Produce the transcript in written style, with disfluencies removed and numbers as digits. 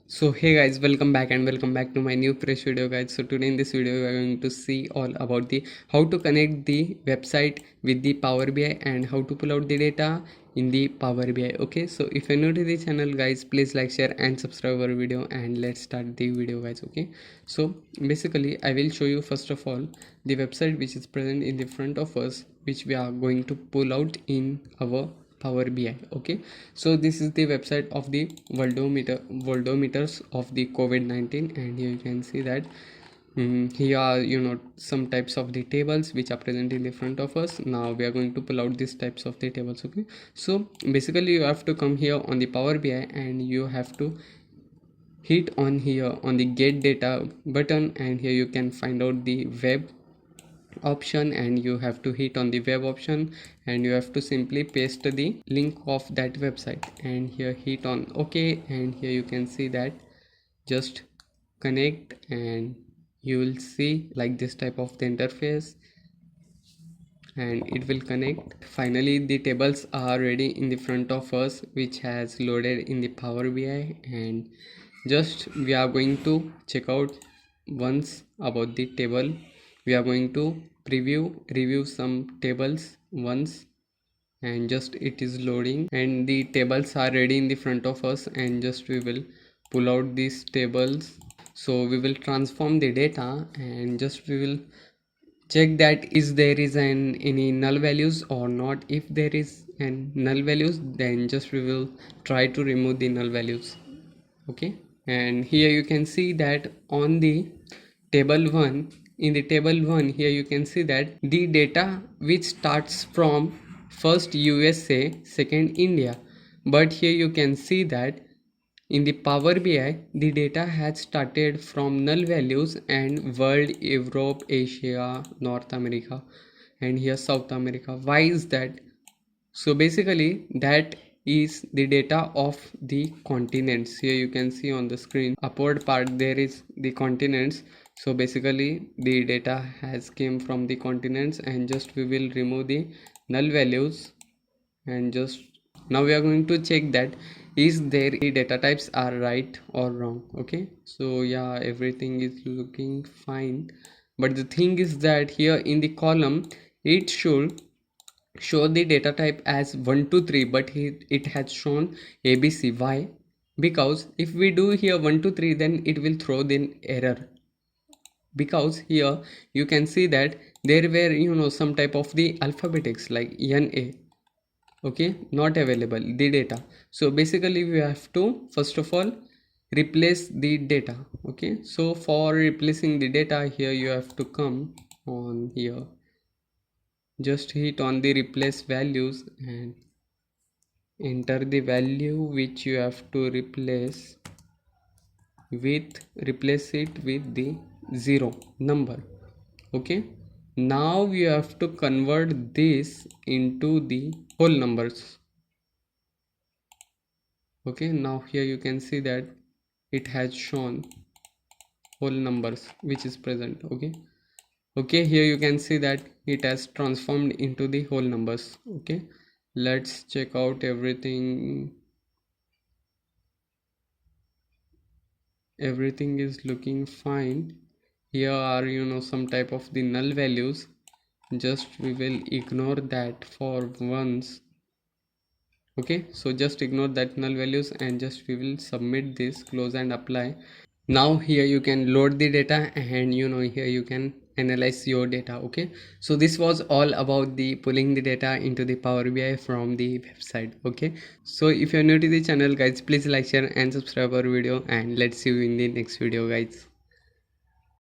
So hey guys, welcome back to my new fresh video guys. So today in this video we are going to see all about the how to connect the website with the Power BI and how to pull out the data in the Power BI. Okay, so if you're new to the channel guys, please like, share and subscribe our video, and let's start the video guys. Okay, so basically I will show you first of all the website which is present in the front of us, which we are going to pull out in our Power BI. Okay, so this is the website of the worldometers of the COVID-19, and here you can see that here are some types of the tables which are present in the front of us. Now we are going to pull out these types of the tables. Okay, so basically you have to come here on the Power BI and you have to hit on here on the get data button, and here you can find out the web option, and you have to hit on the web option and you have to simply paste the link of that website, and here hit on OK, and here you can see that just connect, and you will see like this type of the interface, and it will connect. Finally the tables are ready in the front of us, which has loaded in the Power BI, and just we are going to check out once about the table. We are going to review some tables once, and just it is loading and the tables are ready in the front of us, and just we will pull out these tables. So we will transform the data, and just we will check that is there is any null values or not. If there is an null values, then just we will try to remove the null values. Okay, and here you can see that on the table 1, in the table 1 here you can see that the data which starts from first USA, second India, but here you can see that in the Power BI the data has started from null values and world, Europe, Asia, North America, and here South America. Why is that? So basically that is the data of the continents. Here you can see on the screen upward part there is the continents. So basically the data has came from the continents, and just we will remove the null values, and just now we are going to check that is there the data types are right or wrong. Okay, so yeah, everything is looking fine, but the thing is that here in the column it should show the data type as 123, but it has shown ABC. Why? Because if we do here 123, then it will throw the error, because here you can see that there were some type of the alphabetics like NA. Okay, not available the data. So basically we have to first of all replace the data. Okay, so for replacing the data, here you have to come on here, just hit on the replace values and enter the value which you have to replace it with the 0 number. Okay, now you have to convert this into the whole numbers. Okay, now here you can see that it has shown whole numbers which is present. Okay, here you can see that it has transformed into the whole numbers. Okay, let's check out everything. Everything is looking fine. Here are some type of the null values. Just we will ignore that for once. Okay, so just ignore that null values, and just we will submit this, close and apply. Now here you can load the data, and here you can analyze your data. Okay, so this was all about the pulling the data into the Power BI from the website. Okay, so if you're new to the channel guys, please like, share and subscribe our video, and let's see you in the next video guys.